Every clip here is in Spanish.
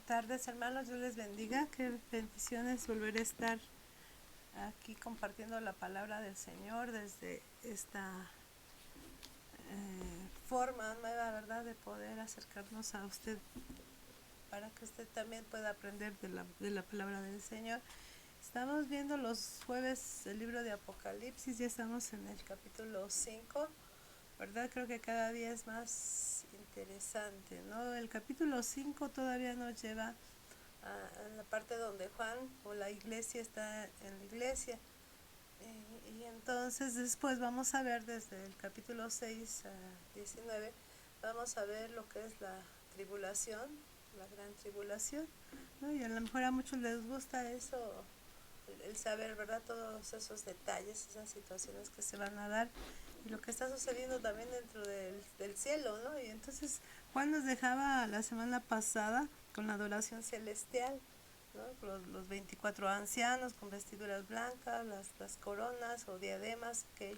tardes, hermanos. Dios les bendiga. Qué bendiciones volver a estar aquí compartiendo la palabra del Señor desde esta forma nueva, ¿verdad? De poder acercarnos a usted para que usted también pueda aprender de la palabra del Señor. Estamos viendo los jueves el libro de Apocalipsis, ya estamos en el capítulo 5, ¿verdad? Creo que cada día es más interesante, ¿no? El capítulo 5 todavía nos lleva en la parte donde Juan o la iglesia está en la iglesia. Y entonces después vamos a ver desde el capítulo 6 a 19, vamos a ver lo que es la tribulación, la gran tribulación, ¿no? Y a lo mejor a muchos les gusta eso, el saber, ¿verdad? Todos esos detalles, esas situaciones que se van a dar y lo que está sucediendo también dentro del cielo, ¿no? Y entonces Juan nos dejaba la semana pasada con la adoración celestial, ¿no? Los 24 ancianos con vestiduras blancas, las coronas o diademas que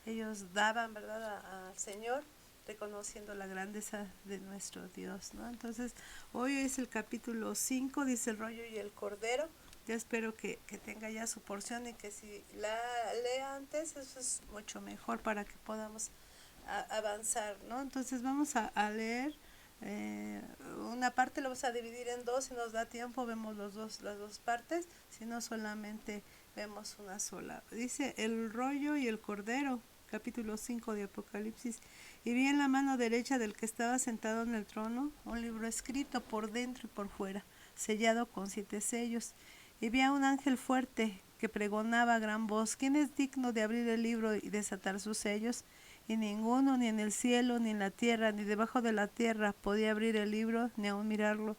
ellos daban, ¿verdad? Al Señor, reconociendo la grandeza de nuestro Dios, ¿no? Entonces, hoy es el capítulo 5, dice el rollo y el cordero. Yo espero que tenga ya su porción y que si la lea antes, eso es mucho mejor para que podamos avanzar, ¿no? Entonces vamos a leer una parte, lo vamos a dividir en dos, si nos da tiempo vemos las dos partes, si no solamente vemos una sola. Dice el rollo y el cordero, capítulo 5 de Apocalipsis. Y vi en la mano derecha del que estaba sentado en el trono un libro escrito por dentro y por fuera, sellado con 7 sellos. Y vi a un ángel fuerte que pregonaba a gran voz: ¿quién es digno de abrir el libro y desatar sus sellos? Y ninguno, ni en el cielo, ni en la tierra, ni debajo de la tierra, podía abrir el libro, ni aun mirarlo.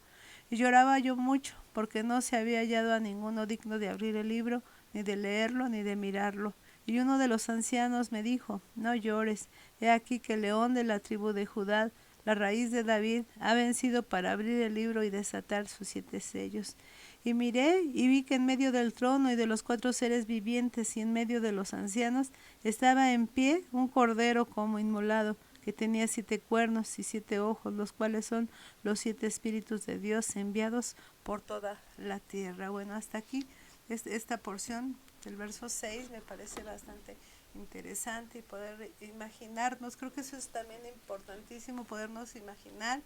Y lloraba yo mucho, porque no se había hallado a ninguno digno de abrir el libro, ni de leerlo, ni de mirarlo. Y uno de los ancianos me dijo: no llores, he aquí que el león de la tribu de Judá, la raíz de David, ha vencido para abrir el libro y desatar sus 7 sellos. Y miré y vi que en medio del trono y de los 4 seres vivientes y en medio de los ancianos estaba en pie un cordero como inmolado, que tenía 7 cuernos y 7 ojos, los cuales son los 7 espíritus de Dios enviados por toda la tierra. Bueno, hasta aquí esta porción del verso 6 me parece bastante interesante y poder imaginarnos, creo que eso es también importantísimo, podernos imaginar.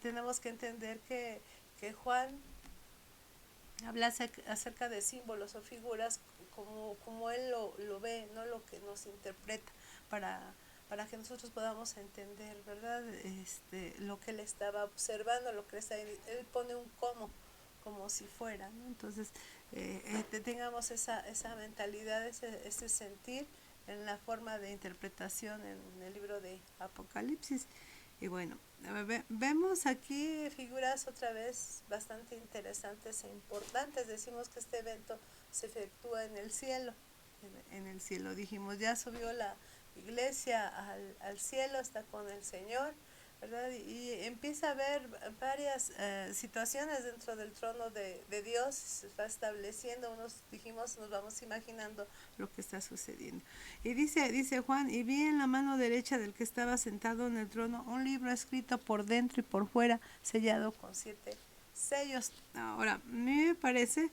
Tenemos que entender que Juan habla acerca de símbolos o figuras como él lo ve, no lo que nos interpreta, para que nosotros podamos entender, ¿verdad? Lo que él estaba observando, lo que él pone un como si fuera, ¿no? Entonces, tengamos esa mentalidad, ese sentir en la forma de interpretación en el libro de Apocalipsis. Y bueno, vemos aquí figuras otra vez bastante interesantes e importantes. Decimos que este evento se efectúa en el cielo. En el cielo dijimos, ya subió la iglesia al cielo, está con el Señor, ¿verdad? Y empieza a haber varias situaciones dentro del trono de Dios, se va estableciendo, nos vamos imaginando lo que está sucediendo. Y dice Juan: y vi en la mano derecha del que estaba sentado en el trono un libro escrito por dentro y por fuera, sellado con 7 sellos. Ahora, a mí me parece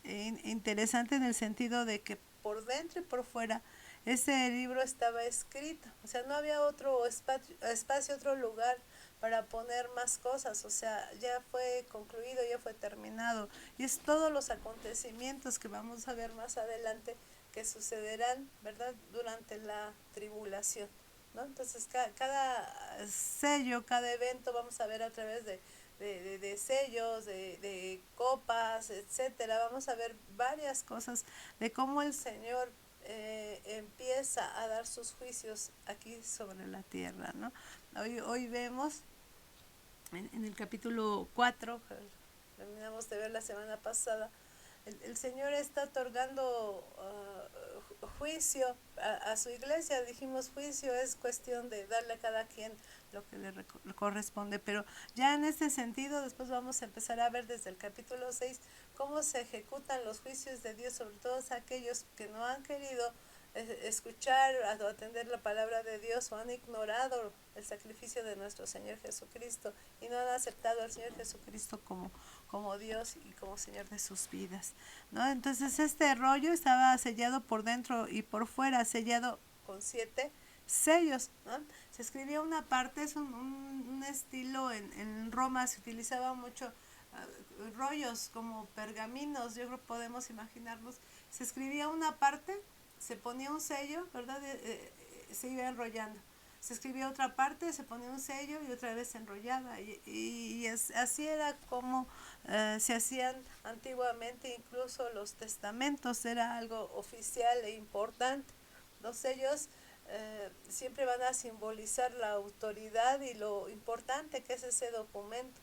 interesante en el sentido de que por dentro y por fuera ese libro estaba escrito, o sea, no había otro espacio, otro lugar para poner más cosas, o sea, ya fue concluido, ya fue terminado, y es todos los acontecimientos que vamos a ver más adelante que sucederán, ¿verdad?, durante la tribulación, ¿no? Entonces, cada sello, cada evento vamos a ver a través de sellos, de copas, etcétera. Vamos a ver varias cosas de cómo el Señor empieza a dar sus juicios aquí sobre la tierra, ¿no? Hoy vemos en el capítulo 4, terminamos de ver la semana pasada, el Señor está otorgando juicio a su iglesia. Dijimos, juicio es cuestión de darle a cada quien lo que le corresponde, pero ya en este sentido después vamos a empezar a ver desde el capítulo 6 cómo se ejecutan los juicios de Dios sobre todos aquellos que no han querido escuchar o atender la palabra de Dios, o han ignorado el sacrificio de nuestro Señor Jesucristo y no han aceptado al Señor Jesucristo como Dios y como Señor de sus vidas, ¿no? Entonces este rollo estaba sellado por dentro y por fuera, sellado con 7 sellos, ¿no? Se escribía una parte, es un estilo en Roma, se utilizaba mucho rollos como pergaminos, yo creo que podemos imaginarlos. Se escribía una parte, se ponía un sello, ¿verdad? Se iba enrollando. Se escribía otra parte, se ponía un sello y otra vez se enrollaba. Así era como se hacían antiguamente, incluso los testamentos, era algo oficial e importante. Los sellos siempre van a simbolizar la autoridad y lo importante que es ese documento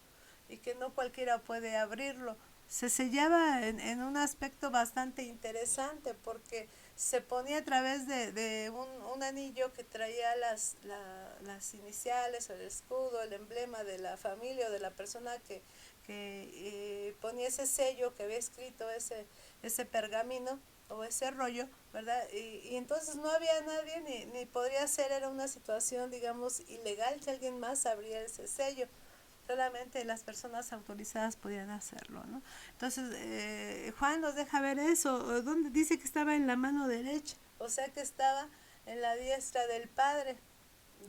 y que no cualquiera puede abrirlo. Se sellaba en un aspecto bastante interesante porque se ponía a través de un anillo que traía las iniciales, el escudo, el emblema de la familia o de la persona que ponía ese sello que había escrito ese pergamino o ese rollo, ¿verdad? Y entonces no había nadie ni podría ser, era una situación, digamos, ilegal que alguien más abría ese sello. Solamente las personas autorizadas podían hacerlo, ¿no? Entonces, Juan nos deja ver eso, donde dice que estaba en la mano derecha, o sea que estaba en la diestra del Padre.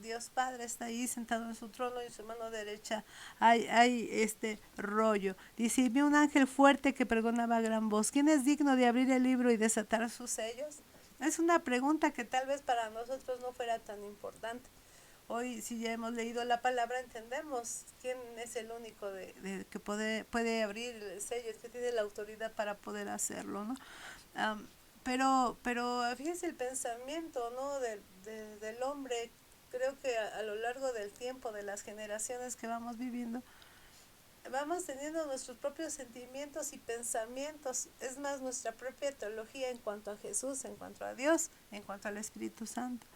Dios Padre está ahí sentado en su trono y en su mano derecha hay este rollo. Dice, y vi un ángel fuerte que pregonaba a gran voz, ¿quién es digno de abrir el libro y desatar sus sellos? Es una pregunta que tal vez para nosotros no fuera tan importante. Hoy, si ya hemos leído la palabra, entendemos quién es el único que puede abrir el sello, que tiene la autoridad para poder hacerlo, ¿no? Um, pero fíjese el pensamiento, ¿no? Del hombre. Creo que a lo largo del tiempo, de las generaciones que vamos viviendo, vamos teniendo nuestros propios sentimientos y pensamientos. Es más, nuestra propia teología en cuanto a Jesús, en cuanto a Dios, en cuanto al Espíritu Santo.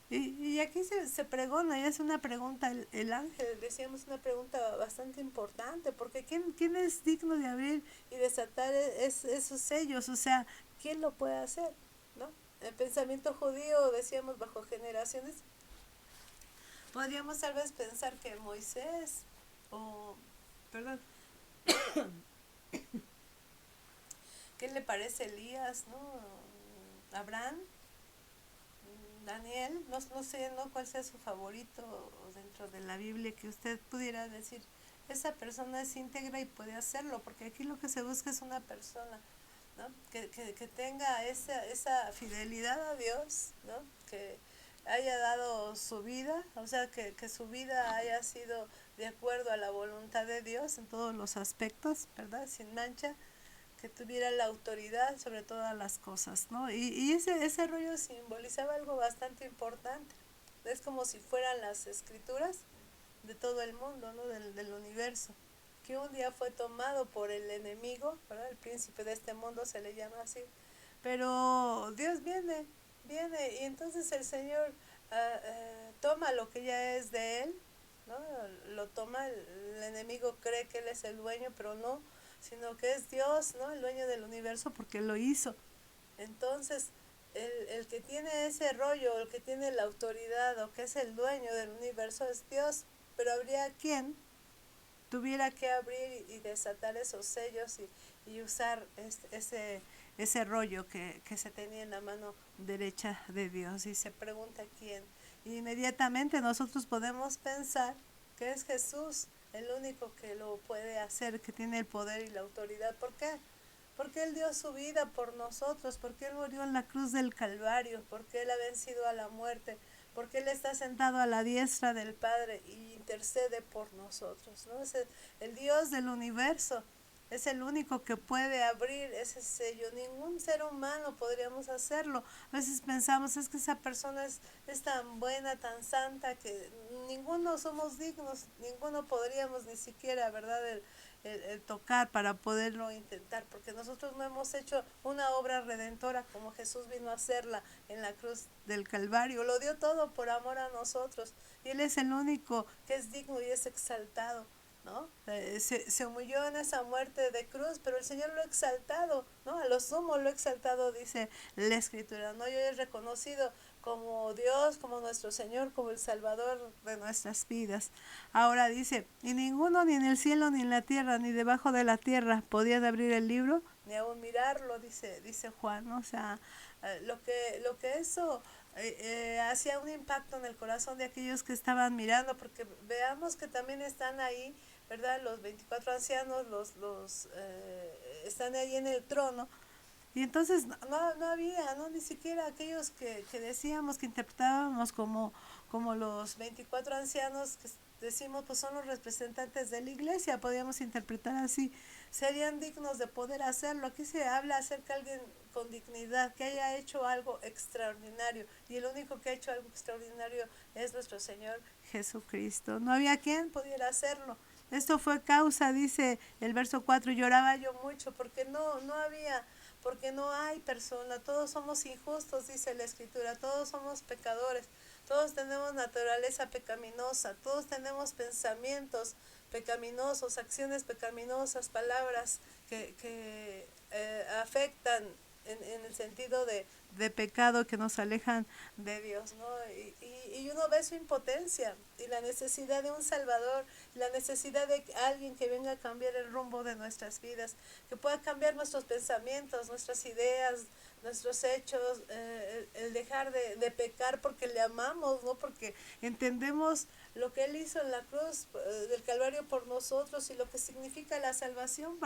Y aquí se pregona y es una pregunta, el ángel, decíamos, una pregunta bastante importante, porque ¿quién es digno de abrir y desatar esos sellos? O sea, ¿quién lo puede hacer? ¿No? El pensamiento judío, decíamos, bajo generaciones, podríamos tal vez pensar que Moisés, o, perdón, ¿qué le parece Elías, no? Abraham, Daniel, no sé, ¿no? Cuál sea su favorito dentro de la Biblia que usted pudiera decir, esa persona es íntegra y puede hacerlo, porque aquí lo que se busca es una persona, ¿no? Que tenga esa fidelidad a Dios, ¿no? Que haya dado su vida, o sea, que su vida haya sido de acuerdo a la voluntad de Dios en todos los aspectos, ¿verdad? Sin mancha, que tuviera la autoridad sobre todas las cosas, ¿no? Y ese rollo simbolizaba algo bastante importante. Es como si fueran las escrituras de todo el mundo, ¿no? Del universo, que un día fue tomado por el enemigo, ¿verdad? El príncipe de este mundo se le llama así. Pero Dios viene y entonces el Señor toma lo que ya es de Él, ¿no? Lo toma, el enemigo cree que Él es el dueño, pero no, sino que es Dios, ¿no? El dueño del universo porque Él lo hizo. Entonces, el que tiene ese rollo, el que tiene la autoridad o que es el dueño del universo es Dios, pero habría quien tuviera que abrir y desatar esos sellos y usar ese rollo que se tenía en la mano derecha de Dios y se pregunta quién. Y inmediatamente nosotros podemos pensar que es Jesús el único que lo puede hacer, que tiene el poder y la autoridad. ¿Por qué? Porque Él dio su vida por nosotros, porque Él murió en la cruz del Calvario, porque Él ha vencido a la muerte, porque Él está sentado a la diestra del Padre y intercede por nosotros, ¿no? Es el Dios del universo, es el único que puede abrir ese sello. Ningún ser humano podríamos hacerlo. A veces pensamos, es que esa persona es tan buena, tan santa, que ninguno somos dignos, ninguno podríamos ni siquiera, ¿verdad?, el tocar para poderlo intentar, porque nosotros no hemos hecho una obra redentora como Jesús vino a hacerla en la cruz del Calvario. Lo dio todo por amor a nosotros y Él es el único que es digno y es exaltado, ¿no? Se humilló en esa muerte de cruz, pero el Señor lo ha exaltado, ¿no? A lo sumo lo ha exaltado, dice la Escritura, ¿no? Yo he reconocido como Dios, como nuestro Señor, como el Salvador de nuestras vidas. Ahora dice, y ninguno ni en el cielo, ni en la tierra, ni debajo de la tierra podían abrir el libro, ni aún mirarlo, dice Juan, ¿no? O sea, lo que eso hacía un impacto en el corazón de aquellos que estaban mirando, porque veamos que también están ahí, ¿verdad? Los 24 ancianos, están ahí en el trono, y entonces no había, ¿no? Ni siquiera aquellos que decíamos, que interpretábamos como los 24 ancianos, que decimos pues son los representantes de la iglesia, podríamos interpretar así, serían dignos de poder hacerlo. Aquí se habla acerca de alguien con dignidad, que haya hecho algo extraordinario, y el único que ha hecho algo extraordinario es nuestro Señor Jesucristo. No había quien pudiera hacerlo. Esto fue causa, dice el verso 4, lloraba yo mucho porque no había, porque no hay persona, todos somos injustos, dice la Escritura, todos somos pecadores, todos tenemos naturaleza pecaminosa, todos tenemos pensamientos pecaminosos, acciones pecaminosas, palabras que afectan en el sentido de pecado, que nos alejan de Dios, ¿no? Y uno ve su impotencia y la necesidad de un Salvador, la necesidad de alguien que venga a cambiar el rumbo de nuestras vidas, que pueda cambiar nuestros pensamientos, nuestras ideas, nuestros hechos, el dejar de pecar porque le amamos, ¿no? Porque entendemos lo que Él hizo en la cruz del Calvario por nosotros y lo que significa la salvación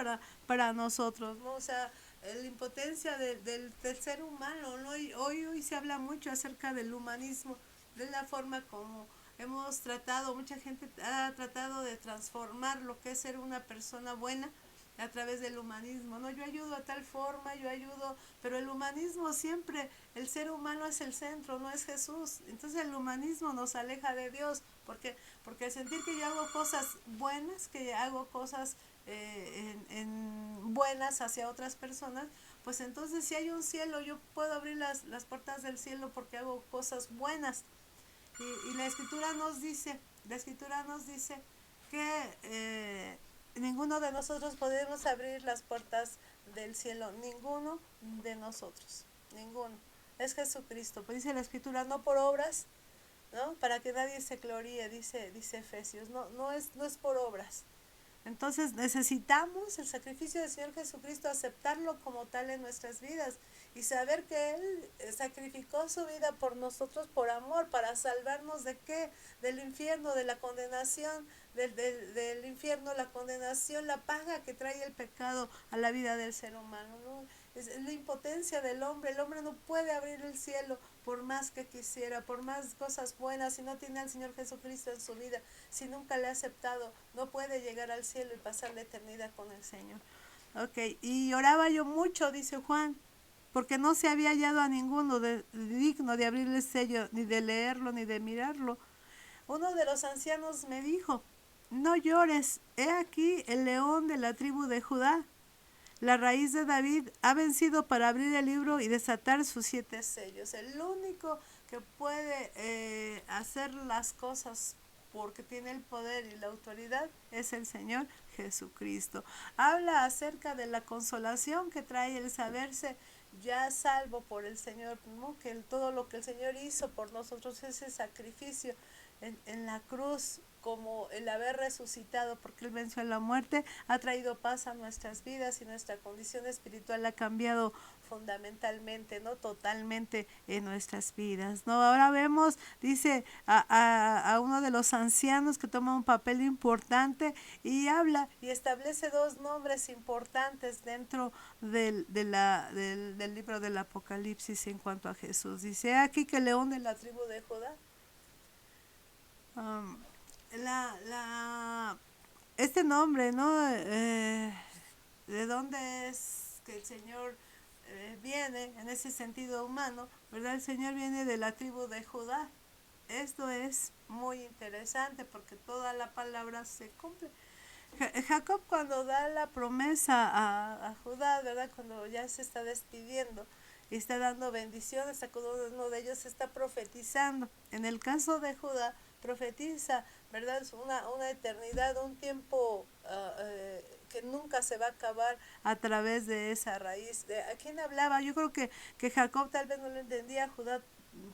para nosotros, ¿no? O sea, la impotencia del ser humano, ¿no? Y hoy se habla mucho acerca del humanismo, de la forma como hemos tratado, mucha gente ha tratado de transformar lo que es ser una persona buena a través del humanismo, ¿no? Yo ayudo a tal forma, yo ayudo, pero el humanismo siempre, el ser humano es el centro, no es Jesús. Entonces el humanismo nos aleja de Dios, porque al sentir que yo hago cosas buenas, que hago cosas buenas hacia otras personas, pues entonces si hay un cielo, yo puedo abrir las puertas del cielo porque hago cosas buenas. Y la escritura nos dice que ninguno de nosotros podemos abrir las puertas del cielo, ninguno de nosotros, ninguno. Es Jesucristo, pues dice la escritura, no por obras, ¿no? Para que nadie se gloríe, dice Efesios, no es por obras. Entonces necesitamos el sacrificio del Señor Jesucristo, aceptarlo como tal en nuestras vidas y saber que Él sacrificó su vida por nosotros por amor, para salvarnos de qué, del infierno, de la condenación, del infierno, la condenación, la paga que trae el pecado a la vida del ser humano, ¿no? Es la impotencia del hombre, el hombre no puede abrir el cielo por más que quisiera, por más cosas buenas, si no tiene al Señor Jesucristo en su vida, si nunca le ha aceptado, no puede llegar al cielo y pasar la eternidad con el Señor. Ok, y oraba yo mucho, dice Juan, porque no se había hallado a ninguno digno de abrirle el sello, ni de leerlo, ni de mirarlo. Uno de los ancianos me dijo, no llores, he aquí el león de la tribu de Judá, la raíz de David, ha vencido para abrir el libro y desatar sus 7 sellos. El único que puede hacer las cosas porque tiene el poder y la autoridad es el Señor Jesucristo. Habla acerca de la consolación que trae el saberse ya salvo por el Señor, ¿no? Que todo lo que el Señor hizo por nosotros, ese sacrificio en la cruz, como el haber resucitado, porque Él venció a la muerte, ha traído paz a nuestras vidas y nuestra condición espiritual ha cambiado fundamentalmente, ¿no? Totalmente en nuestras vidas, ¿no? Ahora vemos, dice, a uno de los ancianos que toma un papel importante y habla y establece 2 nombres importantes dentro del libro del Apocalipsis en cuanto a Jesús. Dice aquí que el león de la tribu de Judá. Um, este nombre, ¿no? ¿De dónde es que el Señor viene en ese sentido humano? ¿Verdad? El Señor viene de la tribu de Judá. Esto es muy interesante porque toda la palabra se cumple. Jacob cuando da la promesa a Judá, ¿verdad? Cuando ya se está despidiendo y está dando bendiciones, a cada uno de ellos está profetizando. En el caso de Judá, profetiza ¿verdad? Es una eternidad, un tiempo que nunca se va a acabar a través de esa raíz. ¿A quién hablaba? Yo creo que Jacob tal vez no lo entendía, Judá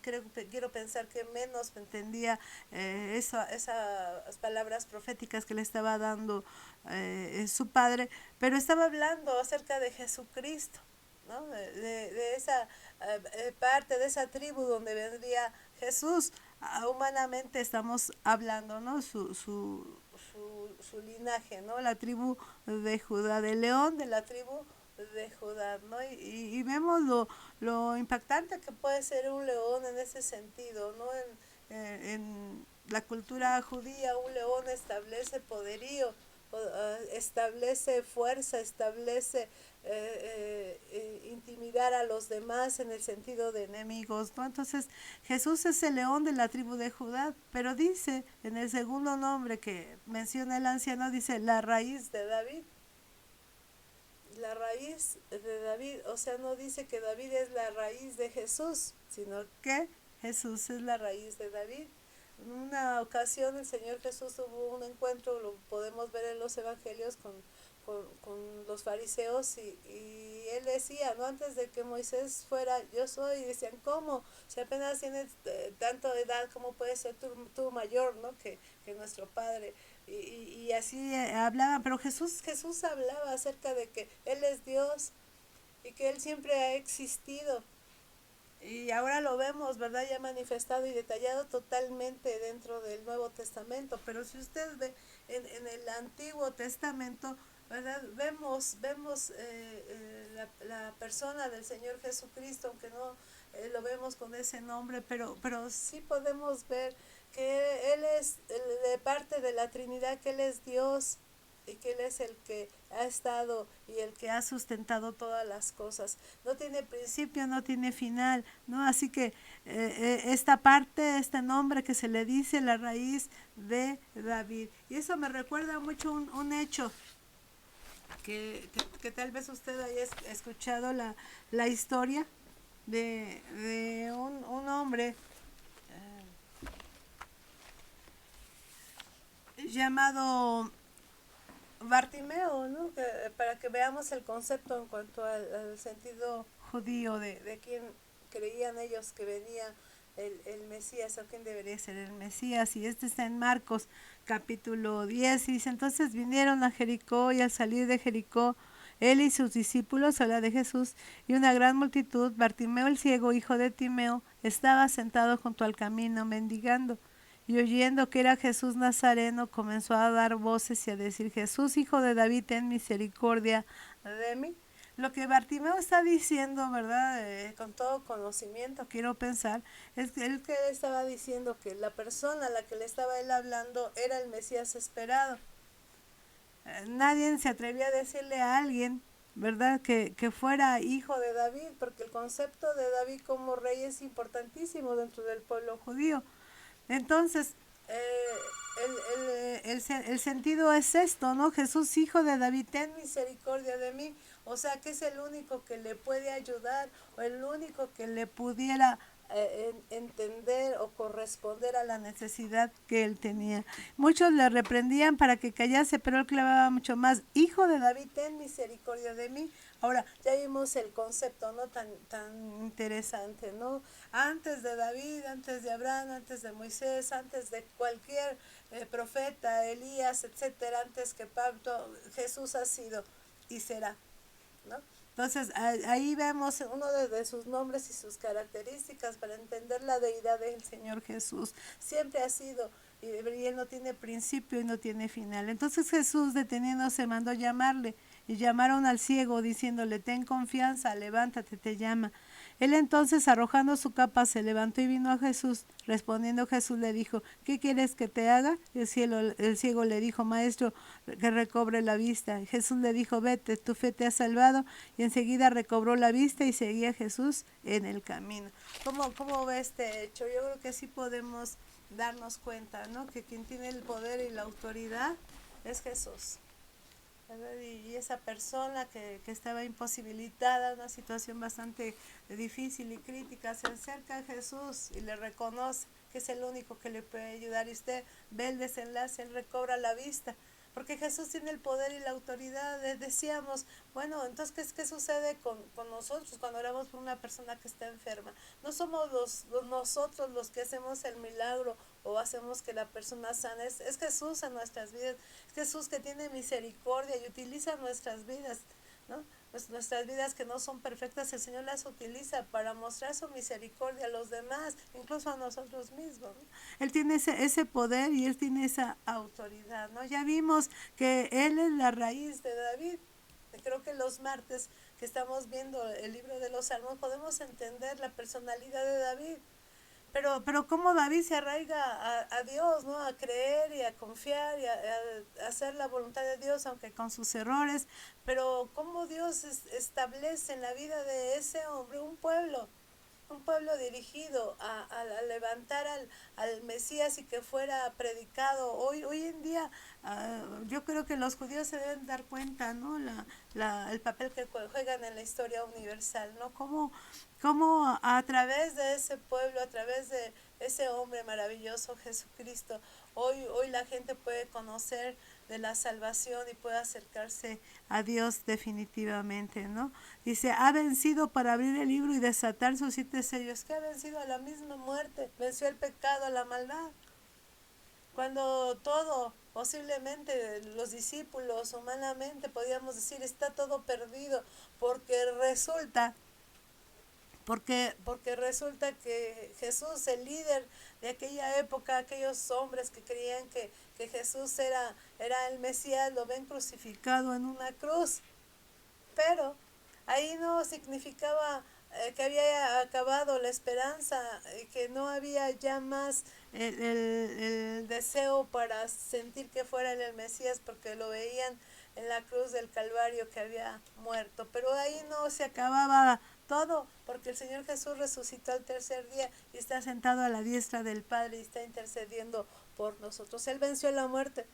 quiero pensar que menos entendía esas palabras proféticas que le estaba dando su padre, pero estaba hablando acerca de Jesucristo, ¿no? De esa parte de esa tribu donde vendría Jesús. Humanamente estamos hablando, ¿no? Su linaje, ¿no? La tribu de Judá, del león de la tribu de Judá, ¿no? Y vemos lo impactante que puede ser un león en ese sentido, ¿no? En la cultura judía, un león establece poderío, establece fuerza, establece intimidar a los demás en el sentido de enemigos, ¿no? Entonces Jesús es el león de la tribu de Judá, pero dice en el segundo nombre que menciona el anciano, dice la raíz de David. La raíz de David, o sea, no dice que David es la raíz de Jesús, sino que Jesús es la raíz de David. En una ocasión el Señor Jesús tuvo un encuentro, lo podemos ver en los evangelios con los fariseos y él decía, no, antes de que Moisés fuera, yo soy, y decían, ¿cómo? Si apenas tienes tanto edad, ¿cómo puedes ser tú mayor, ¿no? que nuestro Padre? Y así hablaban, pero Jesús hablaba acerca de que Él es Dios y que Él siempre ha existido. Y ahora lo vemos, ¿verdad? Ya manifestado y detallado totalmente dentro del Nuevo Testamento. Pero si usted ve en el Antiguo Testamento, ¿verdad? Vemos la persona del Señor Jesucristo, aunque no lo vemos con ese nombre, pero sí podemos ver que Él es de parte de la Trinidad, que Él es Dios y que Él es el que ha estado y el que ha sustentado todas las cosas. No tiene principio, no tiene final, ¿no? Así que esta parte, este nombre que se le dice, la raíz de David. Y eso me recuerda mucho un hecho que tal vez usted haya escuchado la historia de un hombre llamado Bartimeo, ¿no? Para que veamos el concepto en cuanto al sentido judío de quién creían ellos que venía el Mesías o quién debería ser el Mesías. Y este está en Marcos capítulo 10 y dice, entonces vinieron a Jericó y al salir de Jericó, él y sus discípulos, habla de Jesús, y una gran multitud, Bartimeo el ciego, hijo de Timeo, estaba sentado junto al camino mendigando. Y oyendo que era Jesús Nazareno, comenzó a dar voces y a decir, Jesús, hijo de David, ten misericordia de mí. Lo que Bartimeo está diciendo, ¿verdad? Con todo conocimiento, quiero pensar, es que él estaba diciendo que la persona a la que le estaba él hablando era el Mesías esperado. Nadie se atrevía a decirle a alguien, ¿verdad? Que fuera hijo de David, porque el concepto de David como rey es importantísimo dentro del pueblo judío. Entonces, el sentido es esto, ¿no? Jesús, hijo de David, ten misericordia de mí. O sea, que es el único que le puede ayudar o el único que le pudiera entender o corresponder a la necesidad que él tenía. Muchos le reprendían para que callase, pero él clamaba mucho más, hijo de David, ten misericordia de mí. Ahora, ya vimos el concepto, ¿no? Tan interesante, ¿no? Antes de David, antes de Abraham, antes de Moisés, antes de cualquier profeta, Elías, etcétera, antes que Pablo, Jesús ha sido y será, ¿no? Entonces ahí vemos uno de sus nombres y sus características para entender la deidad del Señor Jesús. Siempre ha sido y él no tiene principio y no tiene final. Entonces Jesús, deteniéndose, mandó llamarle y llamaron al ciego diciéndole, ten confianza, levántate, te llama. Él entonces, arrojando su capa, se levantó y vino a Jesús. Respondiendo Jesús le dijo, ¿qué quieres que te haga? El ciego le dijo, Maestro, que recobre la vista. Jesús le dijo, vete, tu fe te ha salvado. Y enseguida recobró la vista y seguía a Jesús en el camino. ¿Cómo ve este hecho? Yo creo que sí podemos darnos cuenta, ¿no? Que quien tiene el poder y la autoridad es Jesús. Y esa persona que estaba imposibilitada, una situación bastante difícil y crítica, se acerca a Jesús y le reconoce. que es el único que le puede ayudar. Y usted ve el desenlace, él recobra la vista. Porque Jesús tiene el poder y la autoridad. Decíamos, bueno, entonces, ¿qué sucede con nosotros cuando oramos por una persona que está enferma? No somos nosotros los que hacemos el milagro o hacemos que la persona sane. Es Jesús en nuestras vidas. Es Jesús que tiene misericordia y utiliza nuestras vidas, ¿no? Pues nuestras vidas que no son perfectas, el Señor las utiliza para mostrar su misericordia a los demás, incluso a nosotros mismos, ¿no? Él tiene ese poder y Él tiene esa autoridad, ¿no? Ya vimos que Él es la raíz de David. Creo que los martes que estamos viendo el libro de los Salmos podemos entender la personalidad de David. Pero cómo David se arraiga a Dios, ¿no? A creer y a confiar y a hacer la voluntad de Dios, aunque con sus errores. Pero cómo Dios establece en la vida de ese hombre un pueblo dirigido a levantar al Mesías y que fuera predicado. Hoy en día yo creo que los judíos se deben dar cuenta, ¿no? El papel que juegan en la historia universal, ¿no? Cómo a través de ese pueblo, a través de ese hombre maravilloso Jesucristo, hoy la gente puede conocer de la salvación y puede acercarse a Dios definitivamente, ¿no? Dice, ha vencido para abrir el libro y desatar sus 7 sellos. Que ha vencido a la misma muerte, venció el pecado, la maldad. Cuando todo, posiblemente los discípulos humanamente podíamos decir, está todo perdido, porque resulta que Jesús, el líder de aquella época, aquellos hombres que creían que Jesús era el Mesías, lo ven crucificado en una cruz. Pero ahí no significaba que había acabado la esperanza, que no había ya más el deseo para sentir que fuera el Mesías, porque lo veían en la cruz del Calvario que había muerto. Pero ahí no se acababa todo, porque el Señor Jesús resucitó al tercer día y está sentado a la diestra del Padre y está intercediendo por nosotros. Él venció la muerte.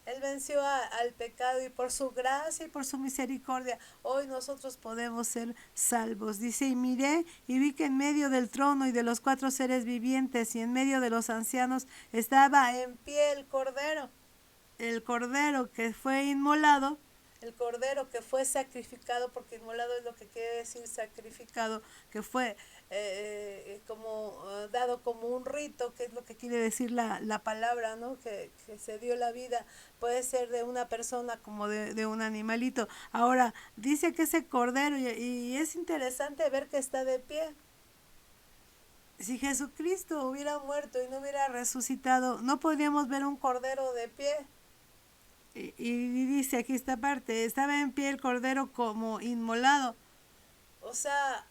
Él venció al pecado y por su gracia y por su misericordia hoy nosotros podemos ser salvos. Dice, y miré y vi que en medio del trono y de los 4 seres vivientes y en medio de los ancianos estaba en pie el cordero que fue inmolado, el cordero que fue sacrificado, porque inmolado es lo que quiere decir sacrificado, que fue dado como un rito, que es lo que quiere decir la palabra, ¿no? Que se dio la vida, puede ser de una persona como de un animalito. Ahora, dice que ese cordero, y es interesante ver que está de pie. Si Jesucristo hubiera muerto y no hubiera resucitado, no podríamos ver un cordero de pie. Y dice aquí esta parte, estaba en pie el cordero como inmolado. O sea,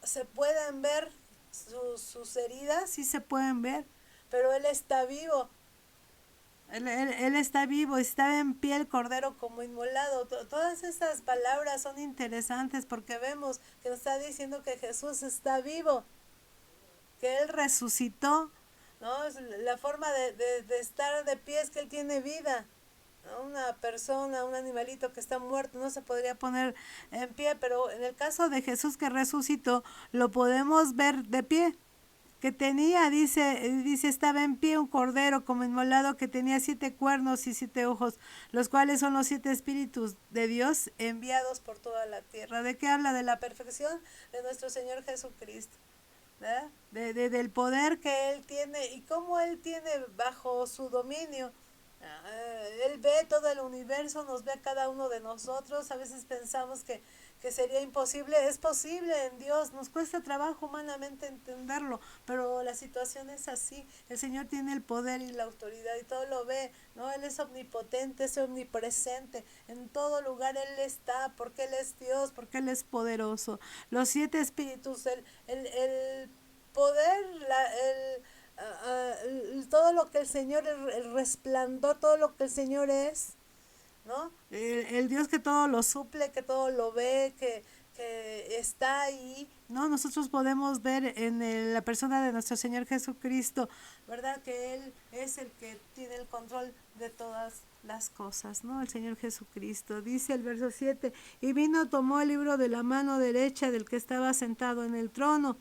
se pueden ver sus heridas, sí se pueden ver, pero Él está vivo. Él está vivo, está en pie el cordero como inmolado. Todas estas palabras son interesantes porque vemos que nos está diciendo que Jesús está vivo, que Él resucitó, ¿no? La forma de estar de pie es que Él tiene vida. Una persona, un animalito que está muerto no se podría poner en pie, pero en el caso de Jesús que resucitó, lo podemos ver de pie, que tenía, dice, estaba en pie un cordero como inmolado que tenía 7 cuernos y 7 ojos, los cuales son los 7 espíritus de Dios enviados por toda la tierra. ¿De qué habla? De la perfección de nuestro Señor Jesucristo, ¿verdad? Del poder que Él tiene y cómo Él tiene bajo su dominio. Él ve todo el universo, nos ve a cada uno de nosotros. A veces pensamos que sería imposible. Es posible en Dios, nos cuesta trabajo humanamente entenderlo, pero la situación es así. El Señor tiene el poder y la autoridad y todo lo ve, ¿no? Él es omnipotente, es omnipresente, en todo lugar Él está, porque Él es Dios, porque Él es poderoso. Los 7 espíritus, el poder, todo lo que el Señor, el resplandor, todo lo que el Señor es, ¿no? El Dios que todo lo suple, que todo lo ve, que está ahí, ¿no? Nosotros podemos ver en la persona de nuestro Señor Jesucristo, ¿verdad? Que Él es el que tiene el control de todas las cosas, ¿no? El Señor Jesucristo. Dice el verso 7, y vino, tomó el libro de la mano derecha del que estaba sentado en el trono.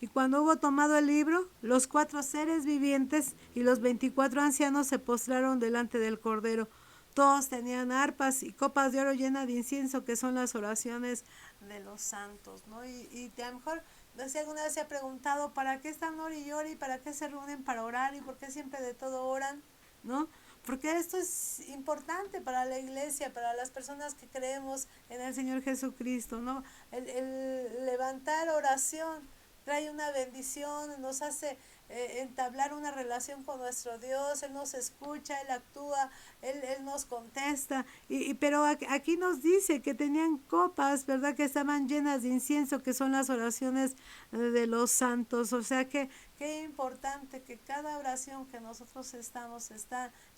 Y cuando hubo tomado el libro, los 4 seres vivientes y los 24 ancianos se postraron delante del Cordero. Todos tenían arpas y copas de oro llenas de incienso, que son las oraciones de los santos, ¿no? Y a lo mejor, no sé, alguna vez se ha preguntado, ¿para qué están ore y llore? ¿Y para qué se reúnen para orar? ¿Y por qué siempre de todo oran? ¿No? Porque esto es importante para la iglesia, para las personas que creemos en el Señor Jesucristo, ¿no? El levantar oración trae una bendición, nos hace entablar una relación con nuestro Dios. Él nos escucha, Él actúa, Él nos contesta, pero aquí nos dice que tenían copas, ¿verdad? Que estaban llenas de incienso, que son las oraciones de los santos. O sea que qué importante que cada oración que nosotros está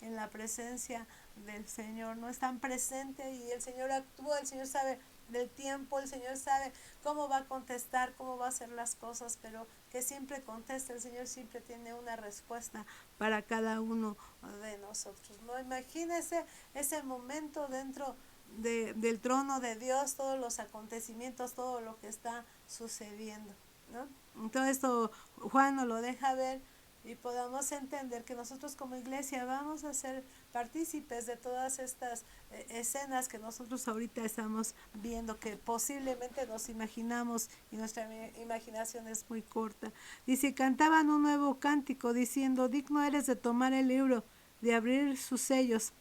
en la presencia del Señor, no están presente y el Señor actúa, el Señor sabe del tiempo, el Señor sabe cómo va a contestar, cómo va a hacer las cosas, pero que siempre contesta, el Señor siempre tiene una respuesta para cada uno de nosotros, ¿no? Imagínese ese momento dentro del trono de Dios, todos los acontecimientos, todo lo que está sucediendo, ¿no? Todo esto Juan nos lo deja ver y podamos entender que nosotros como iglesia vamos a ser partícipes de todas estas escenas que nosotros ahorita estamos viendo, que posiblemente nos imaginamos y nuestra imaginación es muy corta. Dice, cantaban un nuevo cántico diciendo, digno eres de tomar el libro, de abrir sus sellos,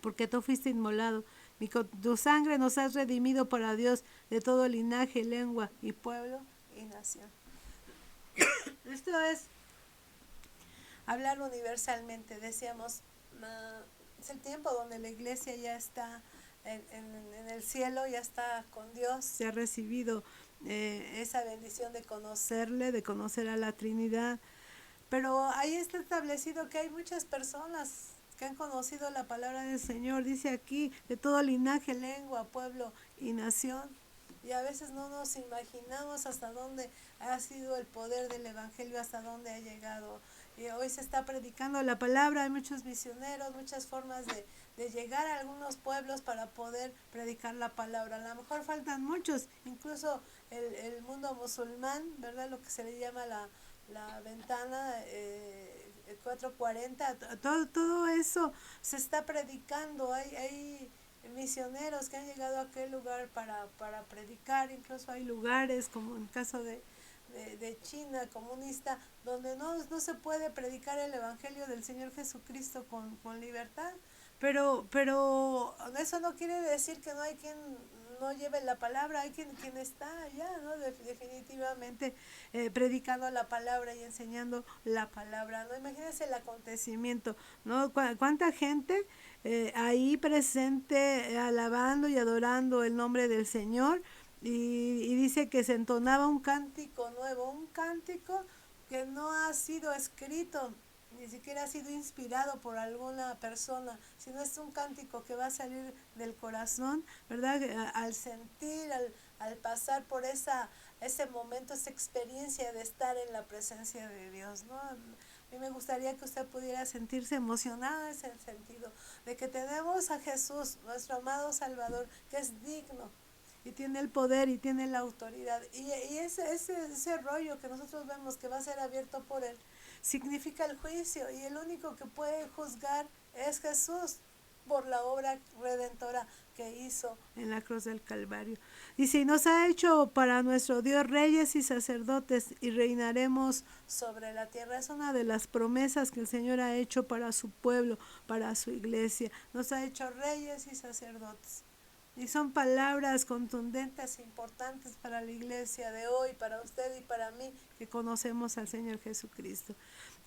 porque tú fuiste inmolado. Y con tu sangre nos has redimido para Dios de todo linaje, lengua y pueblo y nación. Esto es hablar universalmente. Decíamos, es el tiempo donde la iglesia ya está en el cielo, ya está con Dios, se ha recibido esa bendición de conocerle, de conocer a la Trinidad. Pero ahí está establecido que hay muchas personas que han conocido la palabra del Señor. Dice aquí, de todo linaje, lengua, pueblo y nación. Y a veces no nos imaginamos hasta dónde ha sido el poder del Evangelio, hasta dónde ha llegado. Y hoy se está predicando la palabra, hay muchos misioneros, muchas formas de llegar a algunos pueblos para poder predicar la palabra. A lo mejor faltan muchos, incluso el mundo musulmán, ¿verdad? Lo que se le llama la ventana 440, todo eso se está predicando. Hay misioneros que han llegado a aquel lugar para predicar, incluso hay lugares como en el caso de China comunista, donde no se puede predicar el Evangelio del Señor Jesucristo con libertad, pero eso no quiere decir que no hay quien no lleve la palabra, hay quien está allá, ¿no? Definitivamente predicando la palabra y enseñando la palabra, ¿no? Imagínense el acontecimiento, ¿no? ¿Cuánta gente ahí presente alabando y adorando el nombre del Señor? Y dice que se entonaba un cántico nuevo, un cántico que no ha sido escrito, ni siquiera ha sido inspirado por alguna persona, sino es un cántico que va a salir del corazón, ¿verdad? Al sentir, al pasar por ese momento, esa experiencia de estar en la presencia de Dios, ¿no? A mí me gustaría que usted pudiera sentirse emocionada en ese sentido, de que tenemos a Jesús, nuestro amado Salvador, que es digno, y tiene el poder y tiene la autoridad. Y ese rollo que nosotros vemos que va a ser abierto por Él, significa el juicio. Y el único que puede juzgar es Jesús por la obra redentora que hizo en la cruz del Calvario. Dice, y nos ha hecho para nuestro Dios reyes y sacerdotes y reinaremos sobre la tierra. Es una de las promesas que el Señor ha hecho para su pueblo, para su iglesia. Nos ha hecho reyes y sacerdotes. Y son palabras contundentes e importantes para la iglesia de hoy, para usted y para mí, que conocemos al Señor Jesucristo.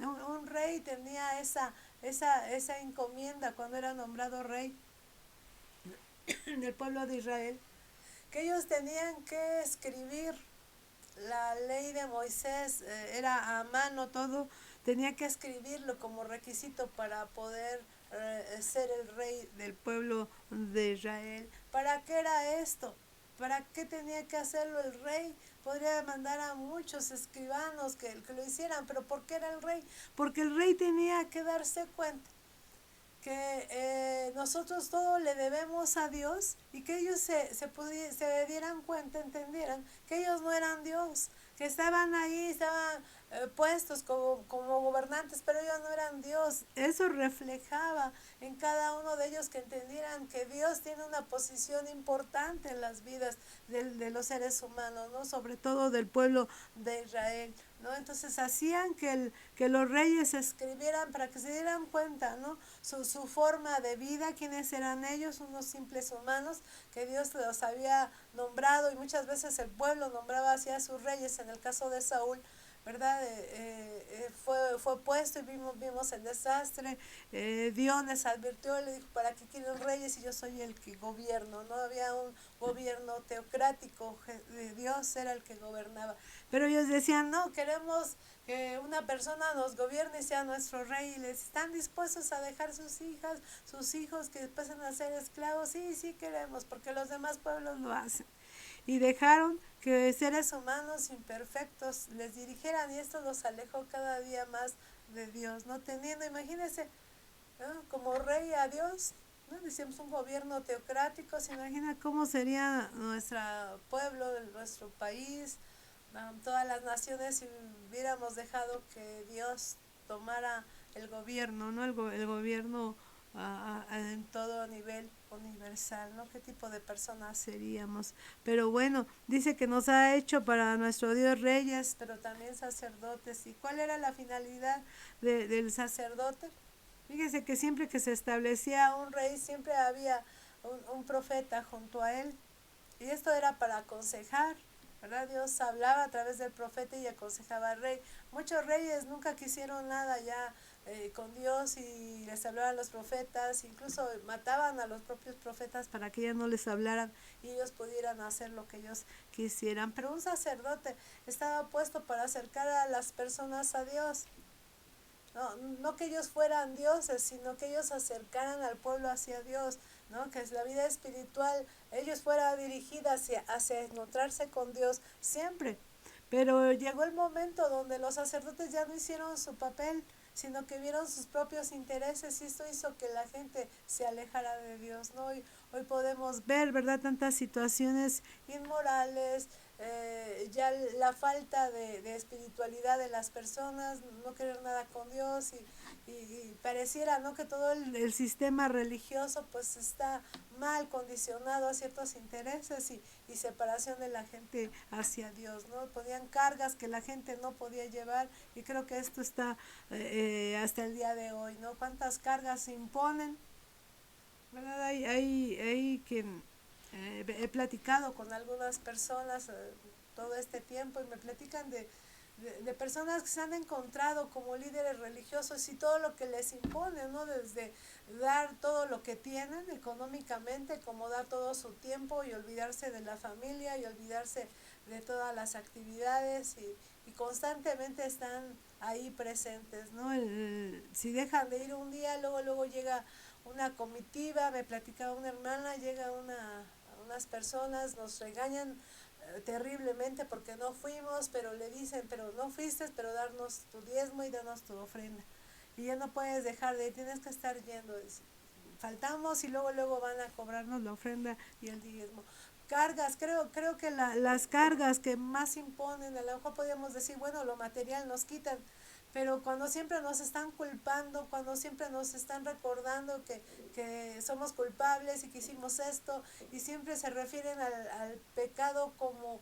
Un rey tenía esa encomienda cuando era nombrado rey del pueblo de Israel, que ellos tenían que escribir la ley de Moisés, era a mano todo, tenía que escribirlo como requisito para poder ser el rey del pueblo de Israel. ¿Para qué era esto? ¿Para qué tenía que hacerlo el rey? Podría mandar a muchos escribanos que lo hicieran, pero ¿por qué era el rey? Porque el rey tenía que darse cuenta que nosotros todo le debemos a Dios y que ellos se dieran cuenta, entendieran que ellos no eran Dios, que estaban ahí, estaban puestos como gobernantes, pero ellos no eran Dios. Eso reflejaba en cada uno de ellos que entendieran que Dios tiene una posición importante en las vidas de los seres humanos, ¿no? Sobre todo del pueblo de Israel, ¿no? Entonces hacían que los reyes escribieran para que se dieran cuenta, ¿no? Su forma de vida, quiénes eran ellos, unos simples humanos que Dios los había nombrado, y muchas veces el pueblo nombraba hacia sus reyes. En el caso de Saúl, ¿verdad? Fue puesto y vimos el desastre. Dios les advirtió, le dijo, ¿para qué quieren reyes si yo soy el que gobierno? No había un gobierno teocrático, Dios era el que gobernaba. Pero ellos decían, no, queremos que una persona nos gobierne y sea nuestro rey, y les están dispuestos a dejar sus hijas, sus hijos que pasen a ser esclavos. Sí, sí queremos, porque los demás pueblos lo hacen. Y dejaron que seres humanos imperfectos les dirigieran, y esto los alejó cada día más de Dios, no teniendo, imagínense, ¿no? Como rey a Dios, ¿no? Decíamos un gobierno teocrático. Se imagina cómo sería nuestro pueblo, nuestro país, todas las naciones, si hubiéramos dejado que Dios tomara el gobierno, ¿no? El gobierno en todo nivel universal, ¿no? ¿Qué tipo de personas seríamos? Pero bueno, dice que nos ha hecho para nuestro Dios reyes, pero también sacerdotes. ¿Y cuál era la finalidad del sacerdote? Fíjese que siempre que se establecía un rey, siempre había un profeta junto a él. Y esto era para aconsejar, ¿verdad? Dios hablaba a través del profeta y aconsejaba al rey. Muchos reyes nunca quisieron nada ya con Dios, y les hablaban los profetas, incluso mataban a los propios profetas para que ya no les hablaran y ellos pudieran hacer lo que ellos quisieran. Pero un sacerdote estaba puesto para acercar a las personas a Dios. No que ellos fueran dioses, sino que ellos acercaran al pueblo hacia Dios, ¿no? Que la vida espiritual ellos fuera dirigida hacia encontrarse con Dios siempre. Pero llegó el momento donde los sacerdotes ya no hicieron su papel, sino que vieron sus propios intereses, y esto hizo que la gente se alejara de Dios, ¿no? Hoy podemos ver, ¿verdad?, tantas situaciones inmorales, ya la falta de espiritualidad de las personas, no querer nada con Dios, y pareciera, ¿no?, que todo el sistema religioso pues está mal condicionado a ciertos intereses, y separación de la gente hacia Dios, ¿no? Ponían cargas que la gente no podía llevar, y creo que esto está hasta el día de hoy, ¿no? ¿Cuántas cargas se imponen? ¿Verdad? Hay quien he platicado con algunas personas todo este tiempo, y me platican de personas que se han encontrado como líderes religiosos, y todo lo que les impone, ¿no? Desde dar todo lo que tienen económicamente, como dar todo su tiempo y olvidarse de la familia y olvidarse de todas las actividades, y constantemente están ahí presentes, ¿no? Si dejan de ir un día, luego llega una comitiva. Me platicaba una hermana, llega unas personas, nos regañan terriblemente porque no fuimos, pero le dicen, pero no fuiste, pero darnos tu diezmo y darnos tu ofrenda. Y ya no puedes dejar de ir, tienes que estar yendo. Faltamos y luego van a cobrarnos la ofrenda y el diezmo. Cargas, creo que las cargas que más imponen, a lo mejor podríamos decir, bueno, lo material nos quitan, pero cuando siempre nos están culpando, cuando siempre nos están recordando que somos culpables y que hicimos esto, y siempre se refieren al pecado como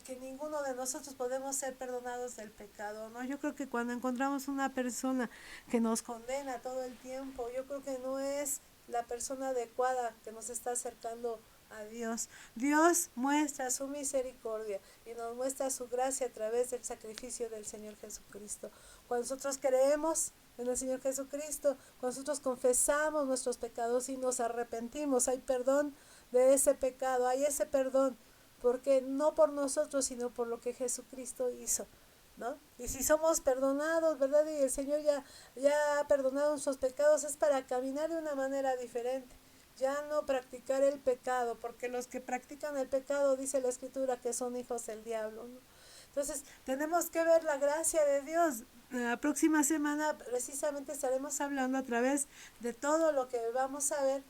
que ninguno de nosotros podemos ser perdonados del pecado, ¿no? Yo creo que cuando encontramos una persona que nos condena todo el tiempo, yo creo que no es la persona adecuada que nos está acercando a Dios. Dios muestra su misericordia y nos muestra su gracia a través del sacrificio del Señor Jesucristo. Cuando nosotros creemos en el Señor Jesucristo, cuando nosotros confesamos nuestros pecados y nos arrepentimos, hay perdón de ese pecado, hay ese perdón, porque no por nosotros, sino por lo que Jesucristo hizo, ¿no? Y si somos perdonados, ¿verdad? Y el Señor ya ha perdonado nuestros pecados, es para caminar de una manera diferente, ya no practicar el pecado, porque los que practican el pecado, dice la Escritura, que son hijos del diablo, ¿no? Entonces tenemos que ver la gracia de Dios. La próxima semana precisamente estaremos hablando a través de todo lo que vamos a ver,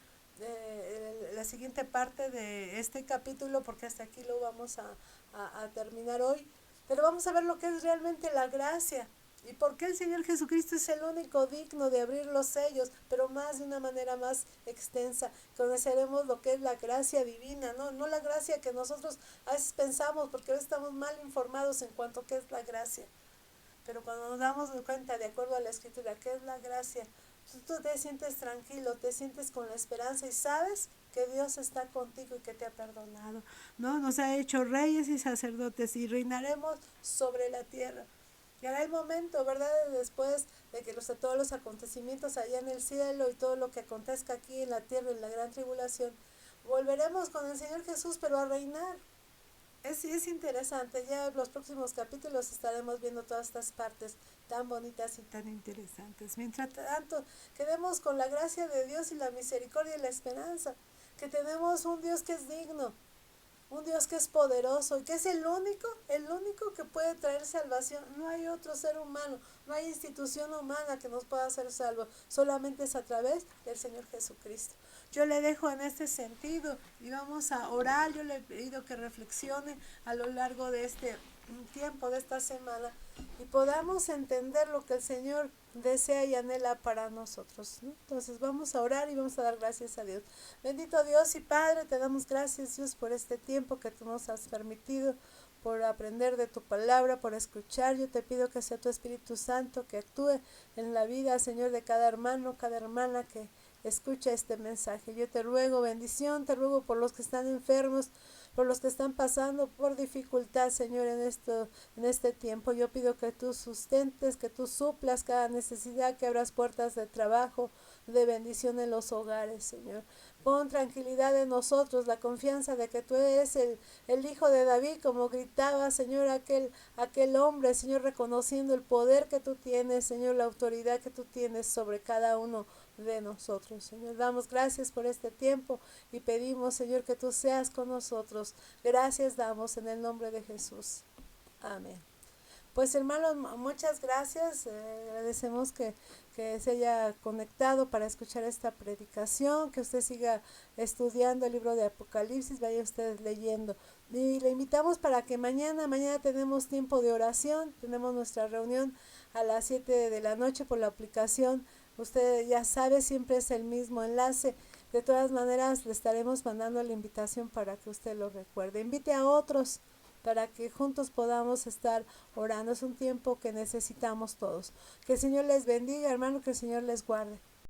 la siguiente parte de este capítulo, porque hasta aquí lo vamos a terminar hoy. Pero vamos a ver lo que es realmente la gracia. ¿Y por qué el Señor Jesucristo es el único digno de abrir los sellos? Pero más de una manera más extensa. Conoceremos lo que es la gracia divina, ¿no? No la gracia que nosotros a veces pensamos, porque a veces estamos mal informados en cuanto a qué es la gracia. Pero cuando nos damos cuenta, de acuerdo a la Escritura, qué es la gracia, tú te sientes tranquilo, te sientes con la esperanza y sabes que Dios está contigo y que te ha perdonado. ¿No? Nos ha hecho reyes y sacerdotes y reinaremos sobre la tierra. Llegará el momento, ¿verdad? Después de que todos los acontecimientos allá en el cielo y todo lo que acontezca aquí en la tierra, en la gran tribulación, volveremos con el Señor Jesús, pero a reinar. Es interesante, ya en los próximos capítulos estaremos viendo todas estas partes tan bonitas y tan interesantes. Mientras tanto, quedemos con la gracia de Dios y la misericordia y la esperanza, que tenemos un Dios que es digno, un Dios que es poderoso y que es el único que puede traer salvación. No hay otro ser humano, no hay institución humana que nos pueda hacer salvo, solamente es a través del Señor Jesucristo. Yo le dejo en este sentido y vamos a orar. Yo le he pedido que reflexione a lo largo de este tiempo, de esta semana, y podamos entender lo que el Señor desea y anhela para nosotros, ¿no? Entonces vamos a orar y vamos a dar gracias a Dios. Bendito Dios y Padre, te damos gracias, Dios, por este tiempo que tú nos has permitido, por aprender de tu palabra, por escuchar. Yo te pido que sea tu Espíritu Santo que actúe en la vida, Señor, de cada hermano, cada hermana que escucha este mensaje. Yo te ruego bendición, te ruego por los que están enfermos, por los que están pasando por dificultad, Señor, en este tiempo. Yo pido que tú sustentes, que tú suplas cada necesidad, que abras puertas de trabajo, de bendición en los hogares, Señor. Pon tranquilidad en nosotros, la confianza de que tú eres el hijo de David, como gritaba, Señor, aquel hombre, Señor, reconociendo el poder que tú tienes, Señor, la autoridad que tú tienes sobre cada uno de nosotros, Señor. Damos gracias por este tiempo y pedimos, Señor, que tú seas con nosotros. Gracias damos en el nombre de Jesús. Amén. Pues hermanos, muchas gracias. Agradecemos que se haya conectado para escuchar esta predicación, que usted siga estudiando el libro de Apocalipsis, vaya usted leyendo. Y le invitamos para que mañana tenemos tiempo de oración, tenemos nuestra reunión a las 7 de la noche por la aplicación. Usted ya sabe, siempre es el mismo enlace. De todas maneras, le estaremos mandando la invitación para que usted lo recuerde. Invite a otros para que juntos podamos estar orando. Es un tiempo que necesitamos todos. Que el Señor les bendiga, hermano, que el Señor les guarde.